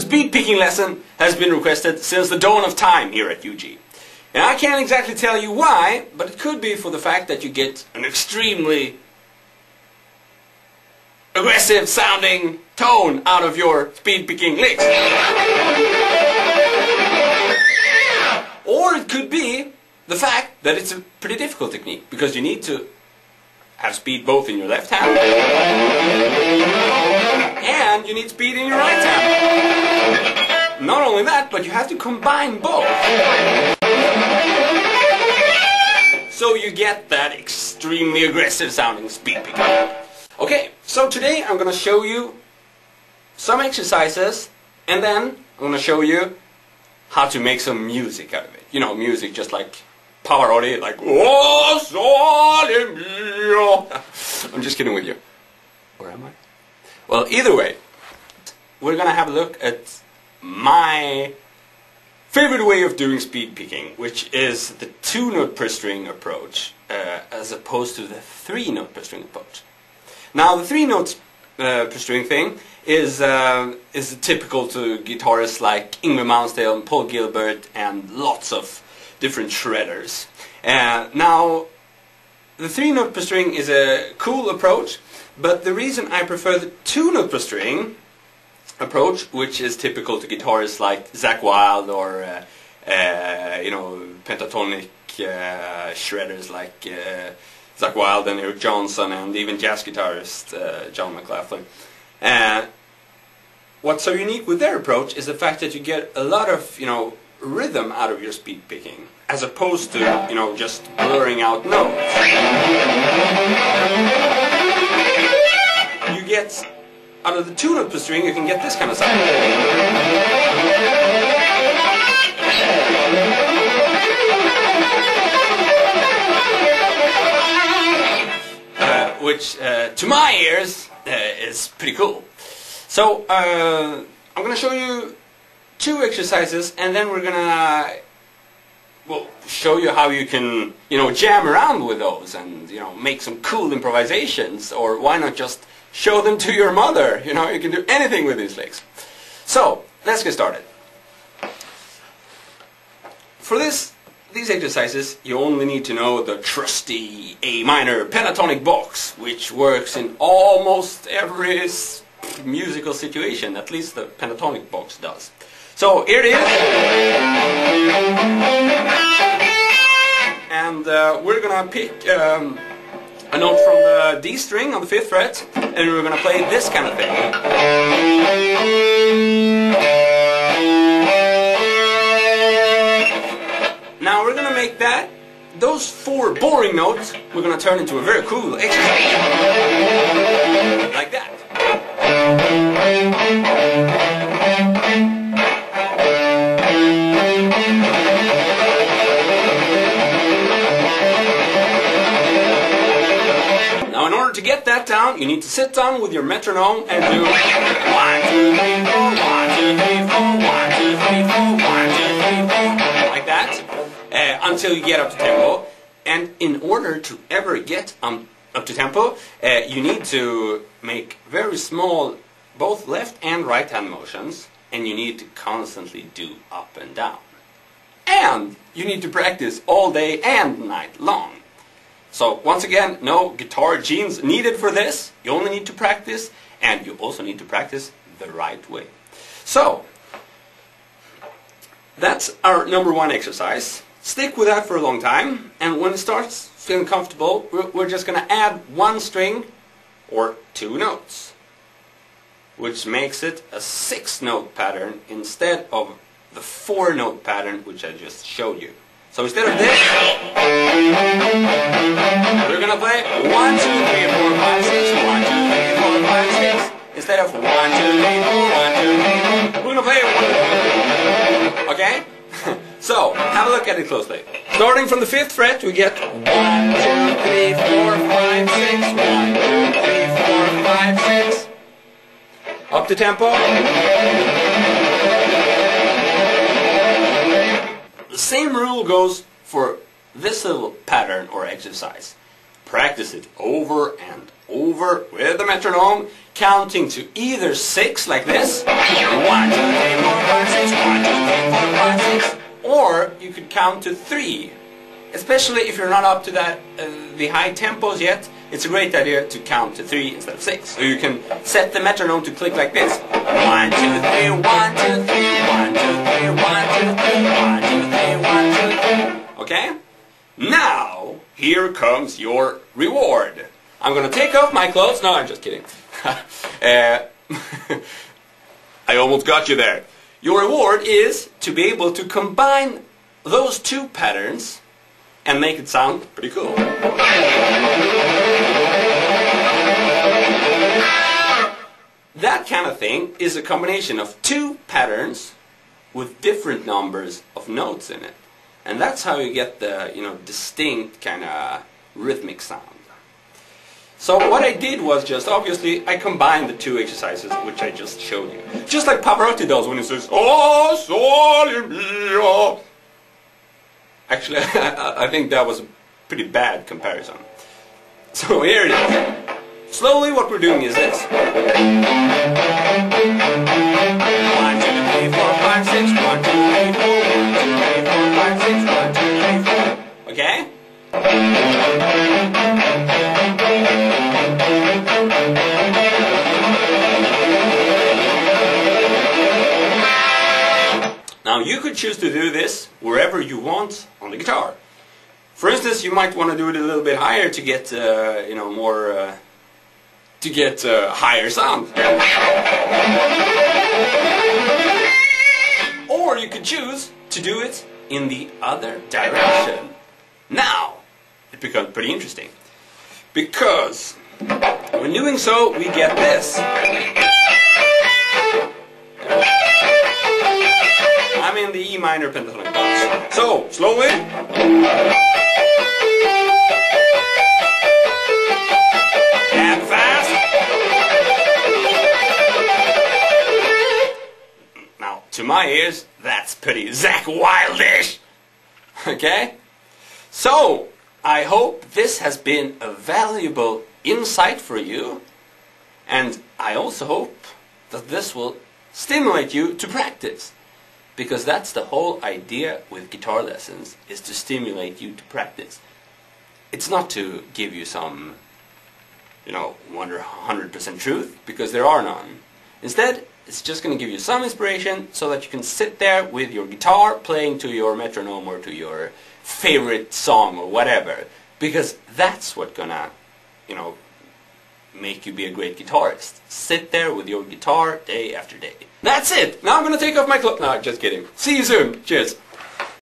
speed picking lesson has been requested since the dawn of time here at UG. And I can't exactly tell you why, but it could be for the fact that you get an extremely aggressive sounding tone out of your speed picking licks. Or it could be the fact that it's a pretty difficult technique, because you need to have speed both in your left hand and you need speed in your right hand. Not only that, but you have to combine both. So you get that extremely aggressive sounding speed picking. Okay, so today I'm going to show you some exercises, and then I'm going to show you how to make some music out of it. You know, music just like Pavarotti, like "Oh, sole mio." I'm just kidding with you. Where am I? Well, either way, we're going to have a look at my favorite way of doing speed picking, which is the 2-note per string approach, as opposed to the 3-note per string approach. Now, the 3 notes per string thing is typical to guitarists like Yngwie Malmsteen, Paul Gilbert, and lots of different shredders. Now, the 3-note per string is a cool approach, but the reason I prefer the 2-note per string approach, which is typical to guitarists like Zakk Wylde or you know, pentatonic shredders like Zakk Wylde and Eric Johnson, and even jazz guitarist John McLaughlin. What's so unique with their approach is the fact that you get a lot of, you know, rhythm out of your speed picking, as opposed to, you know, just blurring out notes. You get, out of the 2-note per string, you can get this kind of sound. Which, to my ears, is pretty cool. So, I'm going to show you 2 exercises, and then we're going to, well, show you how you can, you know, jam around with those and, you know, make some cool improvisations, or why not just show them to your mother? You know, you can do anything with these licks. So, let's get started. For these exercises, you only need to know the trusty A minor pentatonic box, which works in almost every musical situation. At least the pentatonic box does. So here it is, and we're gonna pick a note from the D string on the 5th fret, and we're gonna play this kind of thing. Now we're gonna make those 4 boring notes, we're gonna turn into a very cool exercise. Like that. Now in order to get that down, you need to sit down with your metronome and do 1, 2, 3, 4, 1, 2, 3, 4, 1, 2, 3, 4, 1, 2, 3, 4, like that. Until you get up to tempo. And in order to ever get up to tempo, you need to make very small both left and right hand motions, and you need to constantly do up and down. And you need to practice all day and night long. So once again, no guitar genes needed for this. You only need to practice, and you also need to practice the right way. So that's our number 1 exercise. Stick with that for a long time, and when it starts feeling comfortable, we're just going to add 1 string or 2 notes, which makes it a 6-note pattern instead of the 4-note pattern which I just showed you. So instead of this, we're going to play 1, 2, 3, 4, 5, 6, 1, 2, 3, 4, 5, 6. Instead of 1, 2, 3, 4, 1, 2, 3, we're going to play 1. Okay? So, have a look at it closely. Starting from the 5th fret, we get 1, 2, 3, 4, 5, 6, 1, 2, 3, 4, 5, 6. Up to tempo. The same rule goes for this little pattern or exercise. Practice it over and over with the metronome, counting to either 6 like this, 1, 2, 3, 4, 5, 6, 1, 2, 3, 4, 5, 6, or you could count to 3. Especially if you're not up to that the high tempos yet, it's a great idea to count to 3 instead of 6. So you can set the metronome to click like this: 1, 2, 3, 1, 2, 3, 1, 2, 3, 1, 2, 3, 1, 2, 3, 1, 2, 3. Okay? Now, here comes your reward. I'm gonna take off my clothes. No, I'm just kidding. I almost got you there. Your reward is to be able to combine those two patterns and make it sound pretty cool. That kind of thing is a combination of two patterns with different numbers of notes in it. And that's how you get the, distinct kind of rhythmic sound. So what I did was just, obviously, I combined the two exercises which I just showed you. Just like Pavarotti does when he says, "Oh, sole mio." Actually, I think that was a pretty bad comparison. So here it is. Slowly what we're doing is this. 1, 2, 3, 4, 5, 6, 1, 2, 3, 4, 1, 2, 3, 4, 5, 6, 1, 2, 3, 4. Okay? Now you could choose to do this wherever you want on the guitar. For instance, you might want to do it a little bit higher to get, more, to get higher sound. Or you could choose to do it in the other direction. Now, it becomes pretty interesting. Because when doing so, we get this. I'm in the E minor pentatonic box. So, slowly. And fast. Now, to my ears, that's pretty Zakk Wildish. Okay? So, I hope this has been a valuable insight for you. And I also hope that this will stimulate you to practice. Because that's the whole idea with guitar lessons, is to stimulate you to practice. It's not to give you some, 100% truth, because there are none. Instead, it's just going to give you some inspiration so that you can sit there with your guitar playing to your metronome or to your favorite song or whatever. Because that's what's gonna, make you be a great guitarist. Sit there with your guitar day after day. That's it! Now I'm gonna take off my clothes. No, just kidding. See you soon. Cheers.